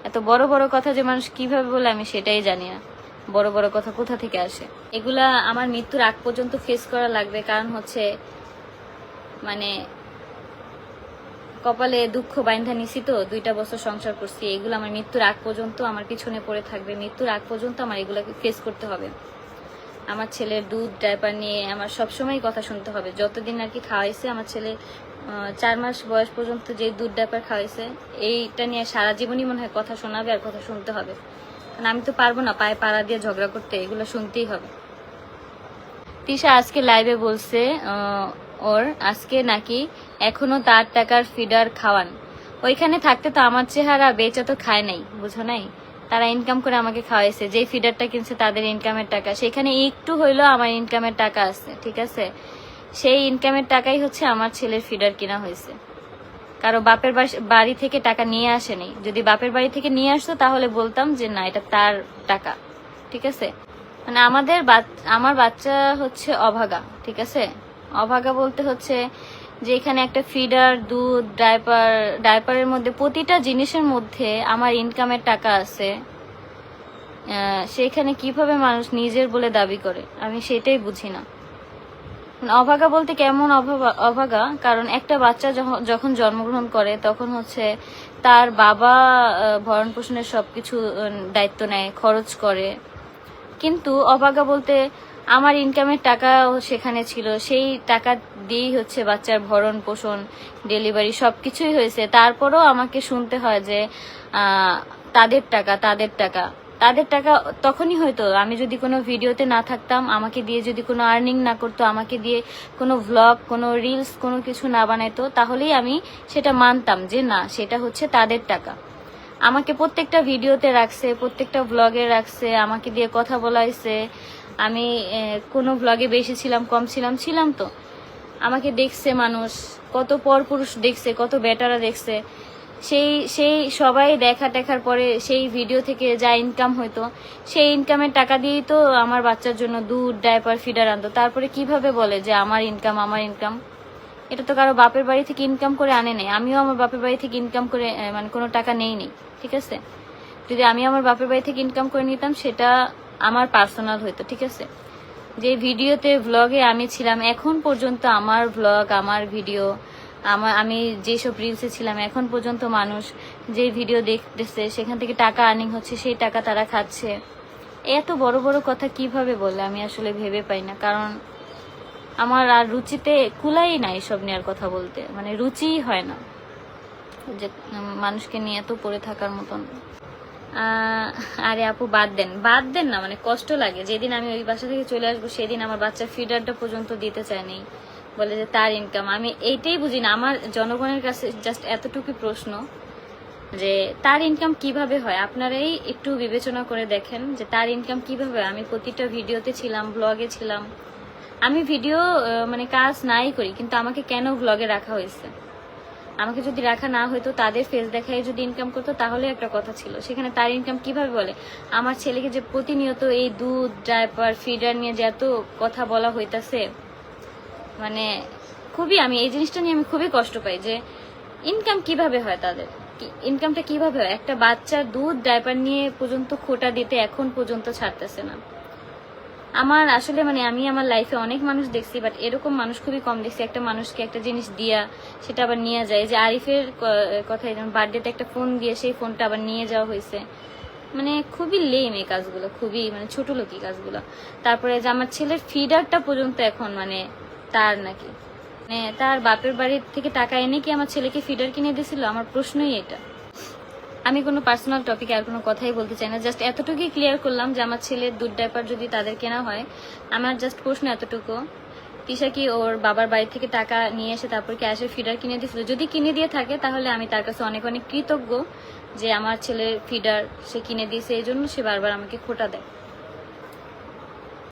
এত বড় বড় কথা যে মানুষ কিভাবে বলে আমি সেটাই জানি না। বড় বড় কথা কোথা থেকে আসে? এগুলা আমার মৃত্যুর আগ পর্যন্ত ফেস করা লাগবে, কারণ হচ্ছে মানে কপালে দুঃখ বাইন্ধা নিছি তো, 2টা বছর সংসার করছি, এগুলো আমার মৃত্যুর আগ পর্যন্ত আমার পিছনে পড়ে থাকবে। মৃত্যুর আগ পর্যন্ত আমার এগুলোকে ফেস করতে হবে। আমার ছেলের দুধ ডাইপার নিয়ে আমার সবসময় কথা শুনতে হবে। যতদিন আর কি খাওয়াইছে আমার ছেলে, 4 মাস বয়স পর্যন্ত যে দুধ ডাইপার খাওয়াইছে, এইটা নিয়ে সারা জীবনই মনে হয় কথা শোনাবে আর কথা শুনতে হবে। কারণ আমি তো পারবো না পায়ে পাড়া দিয়ে ঝগড়া করতে, এগুলো শুনতেই হবে। তিশা আজকে লাইভে বলছে ওর আজকে নাকি এখনো তার টাকার ফিডার খাওয়ান। ওইখানে থাকতে তো আমার চেহারা বেচা তো খায় নাই, বুঝো নাই? তারা ইনকাম করে আমাকে খাওয়াইছে, যে ফিডারটা কিনছে তাদের ইনকামের টাকা, সেখানে একটু হইলেও আমার ইনকামের টাকা আছে, ঠিক আছে? সেই ইনকামের টাকাই হচ্ছে আমার ছেলের ফিডার কিনা হয়েছে। কারো বাপের বাড়ি থেকে টাকা নিয়ে আসেনি। যদি বাপের বাড়ি থেকে নিয়ে আসতো তাহলে বলতাম যে না, এটা তার টাকা, ঠিক আছে? মানে আমার বাচ্চা হচ্ছে অভাগা, ঠিক আছে? অভাগা বলতে হচ্ছে যে এখানে একটা ফিডার, দুধ, ডাইপারের মধ্যে প্রতিটা জিনিসের মধ্যে আমার ইনকামের টাকা আছে। সেখানে কিভাবে মানুষ নিজের বলে দাবি করে, আমি সেটাই বুঝি না। অভাগা বলতে কেমন অভাগা? কারণ একটা বাচ্চা যখন জন্মগ্রহণ করে তখন হচ্ছে তার বাবা ভরণ পোষণের সবকিছু দায়িত্ব নেয়, খরচ করে। কিন্তু অভাগা বলতে আমার ইনকামের টাকা সেখানে ছিল, সেই টাকা দিয়েই হচ্ছে বাচ্চার ভরণ পোষণ, ডেলিভারি সবকিছুই হয়েছে। তারপরও আমাকে শুনতে হয় যে তাদের টাকা, তাদের টাকা, তাদের টাকা। তখনই হয়তো আমি যদি কোনো ভিডিওতে না থাকতাম, আমাকে দিয়ে যদি কোনো আর্নিং না করতো, আমাকে দিয়ে কোনো ভ্লগ, কোনো রিলস, কোনো কিছু না বানাইতো, তাহলেই আমি সেটা মানতাম যে না, সেটা হচ্ছে তাদের টাকা। আমাকে প্রত্যেকটা ভিডিওতে রাখছে, প্রত্যেকটা ব্লগে রাখছে, আমাকে দিয়ে কথা বলা হয়েছে। আমি কোনো ব্লগে বেশি ছিলাম, কম ছিলাম তো আমাকে দেখছে মানুষ, কত পরপুরুষ দেখছে, কত বেটারা দেখছে। সেই সবাই দেখার পরে সেই ভিডিও থেকে যা ইনকাম হইতো, সেই ইনকামের টাকা দিয়েই তো আমার বাচ্চার জন্য দুধ, ডাইপার, ফিডার আনতো। তারপরে কিভাবে বলে যে আমার ইনকাম? এটা তো কারো বাপের বাড়ি থেকে ইনকাম করে আনে নেই। আমিও আমার বাপের বাড়ি থেকে ইনকাম করে মানে কোনো টাকা নেই, ঠিক আছে? যদি আমি আমার বাপের বাড়ি থেকে ইনকাম করে নিতাম সেটা আমার পার্সোনাল হইতো, ঠিক আছে? যে ভিডিওতে, ভ্লগে আমি ছিলাম, এখন পর্যন্ত আমার ভ্লগ, আমার ভিডিও, আমি যেসব রিলসে ছিলাম, এখন পর্যন্ত মানুষ যে ভিডিও দেখতেছে সেখান থেকে টাকা আর্নিং হচ্ছে, সেই টাকা তারা খাচ্ছে। এত বড় বড় কথা কিভাবে বলে আমি আসলে ভেবে পাই না। কারণ আমার আর রুচিতে কুলাই না এসব নিয়ে কথা বলতে, মানে রুচিই হয় না যে মানুষকে নিয়ে এত পড়ে থাকার মতন। আরে আপু বাদ দেন না, মানে কষ্ট লাগে। যেদিন আমি ওই বাসা থেকে চলে আসবো সেদিন আমার বাচ্চার ফিডারটা পর্যন্ত দিতে চায়নি, বলে যে তার ইনকাম। আমি এইটাই বুঝি না। আমার জনগণের কাছে জাস্ট এতটুকু প্রশ্ন যে তার ইনকাম কিভাবে হয়? আপনারাই একটু বিবেচনা করে দেখেন যে তার ইনকাম কিভাবে হয়। আমি প্রতিটা ভিডিওতে ছিলাম, ব্লগে ছিলাম। আমি ভিডিও মানে কাজ নাই করি, কিন্তু আমাকে কেন ব্লগে রাখা হয়েছে? আমাকে যদি রাখা না হইতো, তাদের ফেস দেখায় যদি ইনকাম করতো তাহলে একটা কথা ছিল। সেখানে তার ইনকাম কিভাবে বলে? আমার ছেলেকে যে প্রতিনিয়ত এই দুধ, ডাইপার, ফিডার নিয়ে যে এত কথা বলা হইতাছে, মানে খুবই, আমি এই জিনিসটা নিয়ে আমি খুবই কষ্ট পাই যে ইনকাম কিভাবে হয় তাদের, ইনকামটা কিভাবে হয়? একটা বাচ্চার দুধ, ডাইপার নিয়ে পর্যন্ত খোটা দিতে এখন পর্যন্ত ছাড়তেছে না। আমার আসলে মানে আমি আমার লাইফে অনেক মানুষ দেখছি, বাট এরকম মানুষ খুবই কম দেখছি। একটা মানুষকে একটা জিনিস দিয়া সেটা আবার নিয়ে যায়। যে আরিফের কথাই, যেমন বার্থডেতে একটা ফোন দিয়ে সেই ফোনটা আবার নিয়ে যাওয়া হয়েছে। মানে খুবই লেম এই কাজগুলো, খুবই মানে ছোট লোকি কাজগুলো। তারপরে যে আমার ছেলের ফিডারটা পর্যন্ত এখন মানে তার নাকি, মানে তার বাপের বাড়ির থেকে টাকা এনে কি আমার ছেলেকে ফিডার কিনে দিয়েছিল? আমার প্রশ্নই এটা। আমি কোনো পার্সোনাল টপিকে আর কোনো কথাই বলতে চাই না, জাস্ট এতটুকুই ক্লিয়ার করলাম যে আমার ছেলের দুধ ডাইপার যদি তাদের কেনা হয়, আমার জাস্ট প্রশ্ন এতটুকু, তিশা কি ওর বাবার বাড়ি থেকে টাকা নিয়ে এসে তারপর ক্যাশে ফিডার কিনে দিয়েছিল? যদি কিনে দিয়ে থাকে তাহলে আমি তার কাছে অনেক অনেক কৃতজ্ঞ যে আমার ছেলের ফিডার সে কিনে দিয়েছে, এই জন্য সে বারবার আমাকে খোটা দেয়।